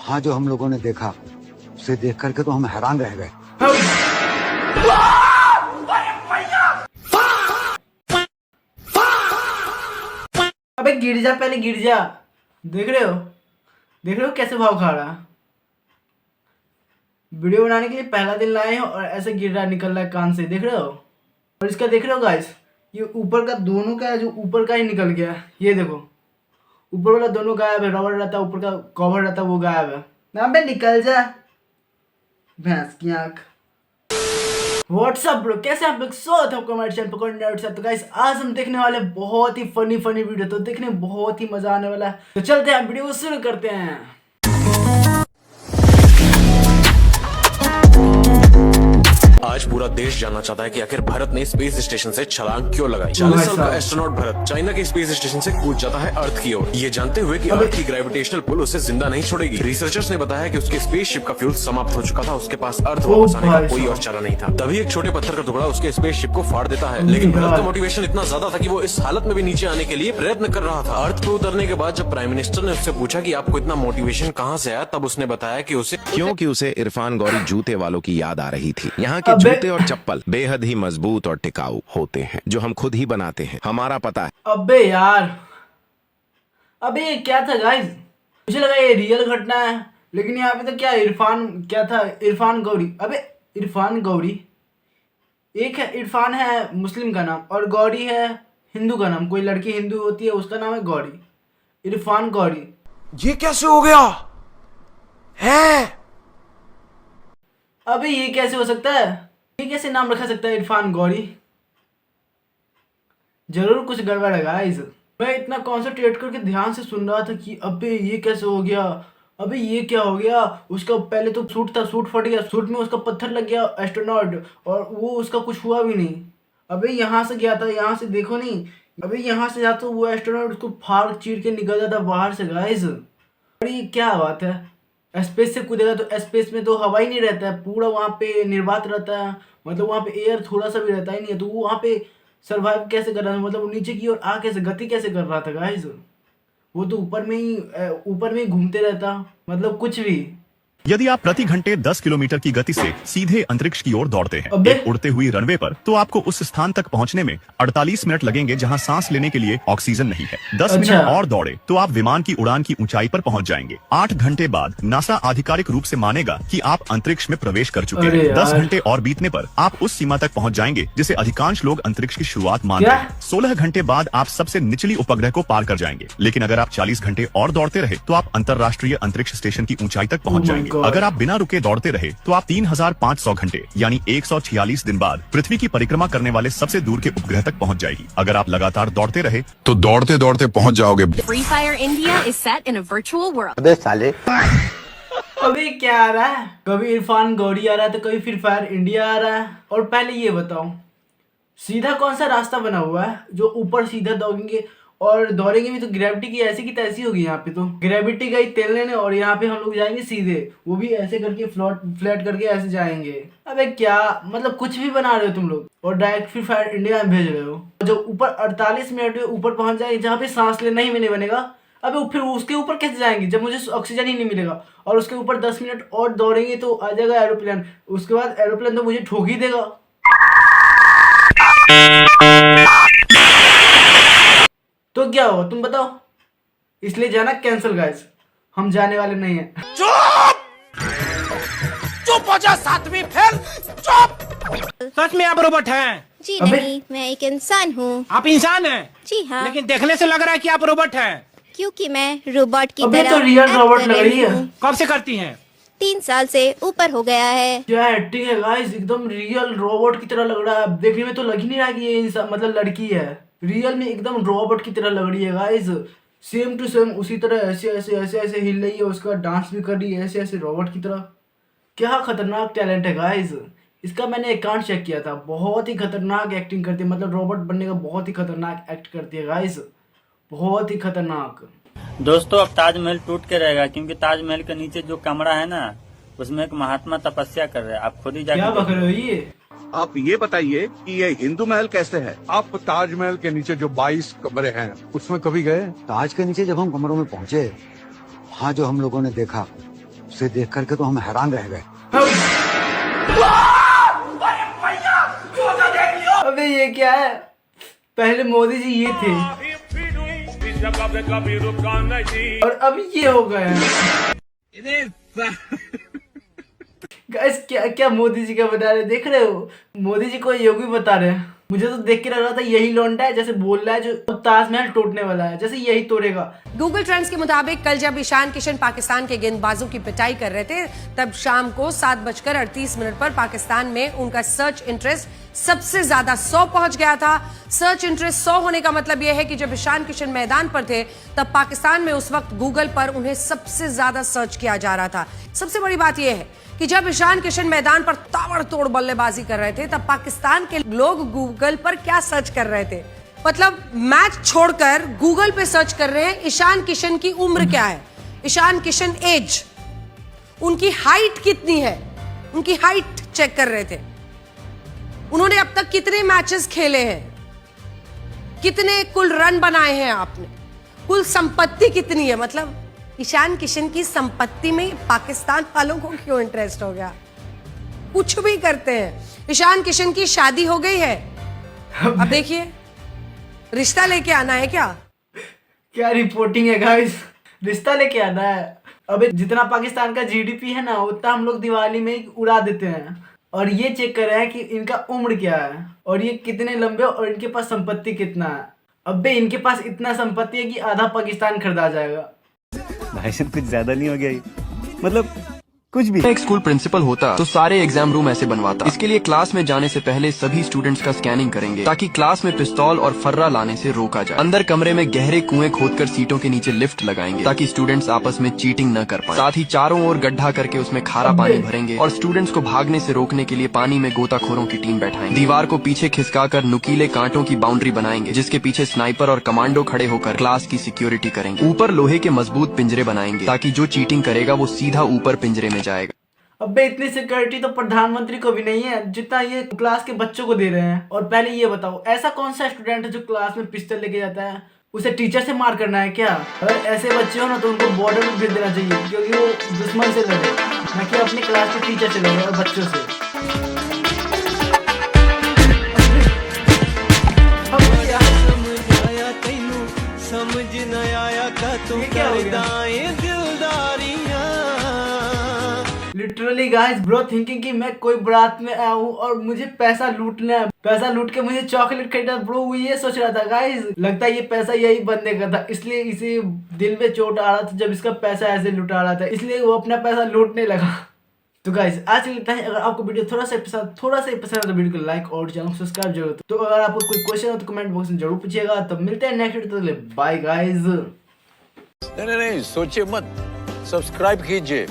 वहाँ जो हम लोगों ने देखा उसे देख करके तो हम हैरान रह गए। अबे गिर जा, पहले गिर जा। देख रहे हो कैसे भाव खा रहा। वीडियो बनाने के लिए पहला दिन लाए हैं और ऐसे गिर रहा, निकल रहा है कान से। देख रहे हो? और इसका देख रहे हो गाइस, ये ऊपर का दोनों का, जो ऊपर का ही निकल गया। ये देखो, ऊपर वाला दोनों गायब है, रबर रहता है ऊपर का, कवर रहता है वो गायब है। ना बे निकल जा, भैंस की आंख। व्हाट्सअप ब्रो, कैसे आप लोग? स्वागत है आपका हमारे चैनल पकड़ नर्ड से। तो गाइस आज हम देखने वाले बहुत ही फनी वीडियो, तो देखने में बहुत ही मजा आने वाला है। तो चलते हैं वीडियो को शुरू करते हैं। आज पूरा देश जानना चाहता है कि आखिर भारत ने स्पेस स्टेशन से छलांग क्यों लगाई। 40 साल का एस्ट्रोनॉट भारत चाइना के स्पेस स्टेशन से कूद जाता है अर्थ की ओर, ये जानते हुए कि अर्थ की ग्रेविटेशनल पुल उसे जिंदा नहीं छोड़ेगी। रिसर्चर्स ने बताया कि उसके स्पेसशिप का फ्यूल समाप्त हो चुका था, उसके पास अर्थ वापस आने का कोई और चारा नहीं था। तभी एक छोटे पत्थर का टुकड़ा उसके स्पेसशिप को फाड़ देता है, लेकिन भारत का मोटिवेशन इतना ज्यादा था कि वो इस हालत में भी नीचे आने के लिए प्रयत्न कर रहा था। अर्थ पर उतरने के बाद जब प्राइम मिनिस्टर ने उससे पूछा कि आपको इतना मोटिवेशन कहाँ से आया, तब उसने बताया कि उसे इरफान गौरी जूते वालों की याद आ रही थी। यहाँ के जूते और चप्पल बेहद ही मजबूत और टिकाऊ होते हैं, जो हम खुद ही बनाते हैं, हमारा पता है। अबे यार, अबे ये क्या था गाइस? मुझे लगा ये रियल घटना है, लेकिन यहाँ पे तो क्या इरफान गौरी। अबे इरफान गौरी, एक है इरफान है मुस्लिम का नाम, और गौरी है हिंदू का नाम। कोई लड़की हिंदू होती है, उसका नाम है गौरी, इरफान गौरी। ये कैसे हो गया है? अबे ये कैसे हो सकता है? ये कैसे नाम रखा सकता है इरफान गौरी? जरूर कुछ गड़बड़ है गाइस। मैं इतना कॉन्सेंट्रेट करके ध्यान से सुन रहा था कि अबे ये कैसे हो गया, अबे ये क्या हो गया। उसका पहले तो सूट था, सूट फट गया, सूट में उसका पत्थर लग गया एस्ट्रोनॉट, और वो उसका कुछ हुआ भी नहीं। अबे यहाँ से गया था, यहाँ से देखो नहीं, अबे यहाँ से जाता वो एस्ट्रोनॉट उसको फाड़ चीर के निकल जाता बाहर से गाइस। अरे ये क्या बात है? स्पेस से कूदेगा तो स्पेस में तो हवा ही नहीं रहता है, पूरा वहाँ पे निर्वात रहता है, मतलब वहाँ पे एयर थोड़ा सा भी रहता ही नहीं है। तो वो वहाँ पे सरवाइव कैसे कर रहा था, मतलब वो नीचे की ओर आ कैसे, गति कैसे कर रहा था गाइस? वो तो ऊपर में ही घूमते रहता, मतलब कुछ भी। यदि आप प्रति घंटे 10 किलोमीटर की गति से सीधे अंतरिक्ष की ओर दौड़ते हैं एक उड़ते हुई रनवे पर, तो आपको उस स्थान तक पहुंचने में 48 मिनट लगेंगे जहां सांस लेने के लिए ऑक्सीजन नहीं है। 10 मिनट और दौड़े तो आप विमान की उड़ान की ऊंचाई पर पहुंच जाएंगे। 8 घंटे बाद नासा आधिकारिक रूप से मानेगा कि आप अंतरिक्ष में प्रवेश कर चुके हैं। 10 घंटे और बीतने पर आप उस सीमा तक पहुँच जाएंगे जिसे अधिकांश लोग अंतरिक्ष की शुरुआत मानते हैं। 16 घंटे बाद आप सबसे निचली उपग्रह को पार कर जाएंगे। लेकिन अगर आप 40 घंटे और दौड़ते रहे तो आप अंतर्राष्ट्रीय अंतरिक्ष स्टेशन की ऊंचाई तक पहुँच जाएंगे। अगर आप बिना रुके दौड़ते रहे तो आप 3500 घंटे यानी 146 दिन बाद पृथ्वी की परिक्रमा करने वाले सबसे दूर के उपग्रह तक पहुंच जाएगी। अगर आप लगातार दौड़ते रहे तो दौड़ते दौड़ते पहुंच जाओगे। Free Fire India is set in a virtual world. अबे साले, अभी क्या आ रहा है? कभी इरफान गौरी आ रहा है तो कभी फ्री फायर इंडिया आ रहा है। और पहले ये बताओ, सीधा कौन सा रास्ता बना हुआ है जो ऊपर सीधा दौड़ेंगे? और दौड़ेंगे भी तो ग्रेविटी की ऐसी तैसी होगी। यहाँ पे तो ग्रेविटी का ही तेल लेने, और यहाँ पे हम लोग जाएंगे सीधे, वो भी ऐसे करके फ्लैट करके ऐसे जाएंगे। अबे क्या मतलब, कुछ भी बना रहे हो तुम लोग, और डायरेक्ट फ्री फायर इंडिया में भेज रहे हो। जो ऊपर 48 मिनट में ऊपर पहुंच जाएंगे, जहाँ पे सांस लेना ही नहीं बनेगा। अबे फिर उसके ऊपर कैसे जाएंगे जब मुझे ऑक्सीजन ही नहीं मिलेगा? और उसके ऊपर 10 मिनट और दौड़ेंगे तो आ जाएगा एरोप्लेन। उसके बाद एरोप्लेन तो मुझे ठोक ही देगा। तो क्या होगा तुम बताओ? इसलिए जाना कैंसिल गाइस, हम जाने वाले नहीं हैं। चुप हो जा, 7वीं फेल, चुप। सच में आप रोबोट हैं? जी नहीं, मैं एक इंसान हूँ। आप इंसान हैं? जी हाँ। लेकिन देखने से लग रहा है कि आप रोबोट हैं। क्योंकि मैं रोबोट की अबे तरह तो रियल act रोबोट कर लग रही है। हूँ। कब से करती हैं? 3 साल से ऊपर हो गया है। क्या एक्टिंग है गाइस, एकदम रियल रोबोट की तरह लग रहा है। देखने में तो लग ही नहीं रहा कि ये इंसान मतलब लड़की है, रियल में एकदम रोबोट की तरह लग रही है गाइस। सेम टू सेम उसी तरह ऐसे ऐसे ऐसे ऐसे हिल रही है, उसका डांस भी कर रही है ऐसे ऐसे रोबोट की तरह। क्या खतरनाक टैलेंट है गाइस इसका। मैंने अकाउंट चेक किया था, बहुत ही खतरनाक एक्टिंग करती है, मतलब रोबोट बनने का बहुत ही खतरनाक एक्ट करती है गाइस, बहुत ही खतरनाक। दोस्तों अब ताजमहल टूट के रहेगा, क्योंकि ताजमहल के नीचे जो कमरा है ना, उसमें एक महात्मा तपस्या कर रहे हैं। आप खुद ही जाके क्या बक रहे हो ये? आप ये बताइए कि ये हिंदू महल कैसे है? आप ताजमहल के नीचे जो 22 कमरे हैं उसमें कभी गए? ताज के नीचे जब हम कमरों में पहुंचे, वहाँ जो हम लोगों ने देखा उसे देख करके तो हम हैरान रह गए। अबे ये क्या है? पहले मोदी जी ये थे और अब ये हो गए हैं। गाइस क्या क्या मोदी जी का बता रहे, देख रहे हो? मोदी जी को योगी बता रहे हैं। मुझे तो देख के लग रहा था यही लौंडा है जैसे बोल रहा है जो ताजमहल टूटने वाला है, जैसे यही तोड़ेगा। गूगल ट्रेंड्स के मुताबिक कल जब ईशान किशन पाकिस्तान के गेंदबाजों की पिटाई कर रहे थे, तब शाम को 7:38 पर पाकिस्तान में उनका सर्च इंटरेस्ट सबसे ज्यादा 100 पहुंच गया था। सर्च इंटरेस्ट 100 होने का मतलब यह है कि जब ईशान किशन मैदान पर थे, तब पाकिस्तान में उस वक्त गूगल पर उन्हें सबसे ज्यादा सर्च किया जा रहा था। सबसे बड़ी बात यह है कि जब ईशान किशन मैदान पर ताबड़तोड़ बल्लेबाजी कर रहे थे, तब पाकिस्तान के लोग गूगल पर क्या सर्च कर रहे थे? मतलब मैच छोड़कर गूगल पे सर्च कर रहे हैं ईशान किशन की उम्र क्या है, ईशान किशन एज, उनकी हाइट कितनी है, उनकी हाइट चेक कर रहे थे। उन्होंने अब तक कितने मैचेस खेले हैं, कितने कुल रन बनाए हैं आपने, कुल संपत्ति कितनी है। मतलब ईशान किशन की संपत्ति में पाकिस्तान वालों को क्यों इंटरेस्ट हो गया? कुछ भी करते हैं। ईशान किशन की शादी हो गई है, अब देखिए रिश्ता लेके आना है क्या? क्या रिपोर्टिंग है गाइस, रिश्ता लेके आना है। अबे जितना पाकिस्तान का जीडीपी है ना, उतना हम लोग दिवाली में ही उड़ा देते हैं। और ये चेक कर रहे हैं कि इनका उम्र क्या है और ये कितने लंबे और इनके पास संपत्ति कितना है। अबे इनके पास इतना संपत्ति है कि आधा पाकिस्तान खरीदा जाएगा। भाई साहब कुछ ज्यादा नहीं हो गया ये? मतलब कुछ भी। एक स्कूल प्रिंसिपल होता तो सारे एग्जाम रूम ऐसे बनवाता। इसके लिए क्लास में जाने से पहले सभी स्टूडेंट्स का स्कैनिंग करेंगे ताकि क्लास में पिस्तौल और फर्रा लाने से रोका जाए। अंदर कमरे में गहरे कुएं खोदकर सीटों के नीचे लिफ्ट लगाएंगे ताकि स्टूडेंट्स आपस में चीटिंग न कर पाए। साथ ही चारों ओर गड्ढा करके उसमें खारा पानी भरेंगे और स्टूडेंट्स को भागने से रोकने के लिए पानी में गोताखोरों की टीम बैठाएंगे। दीवार को पीछे खिसकाकर नुकीले कांटों की बाउंड्री बनाएंगे जिसके पीछे स्नाइपर और कमांडो खड़े होकर क्लास की सिक्योरिटी करेंगे। ऊपर लोहे के मजबूत पिंजरे बनाएंगे ताकि जो चीटिंग करेगा वो सीधा ऊपर पिंजरे में जाएगा। अबे इतनी सिक्योरिटी तो प्रधानमंत्री को भी नहीं है जितना ये क्लास के बच्चों को दे रहे हैं। और पहले ये बताओ, ऐसा कौन सा स्टूडेंट है जो क्लास में पिस्टल लेके जाता है? उसे टीचर से मार करना है क्या? अगर ऐसे बच्चे हो ना तो उनको बॉर्डर में भेज देना चाहिए, क्योंकि वो दुश्मन से लड़े, न कि अपने क्लास के टीचर से लड़े और बच्चों से। लिटरली गाइस ब्रो थिंकिंग कि मैं कोई बारात में आया हूँ और मुझे पैसा लूटना है, पैसा लूट के मुझे चॉकलेट खरीदना। ब्रो वो ये सोच रहा था गाइस, लगता है ये पैसा यही बंदे का था, इसलिए इसे दिल में चोट आ रहा था जब इसका पैसा ऐसे लुटा रहा था, इसलिए वो अपना पैसा लूटने लगा। तो गाइस आज के लिए इतना ही। अगर आपको वीडियो थोड़ा सा पसंद है तो वीडियो को लाइक और चैनल को सब्सक्राइब जरूर। तो अगर आपको कोई क्वेश्चन हो तो कमेंट बॉक्स में जरूर पूछिएगा। तो मिलते हैं नेक्स्ट वीडियो, तो बाय गाइस। नहीं सोचिए मत, सब्सक्राइब कीजिए।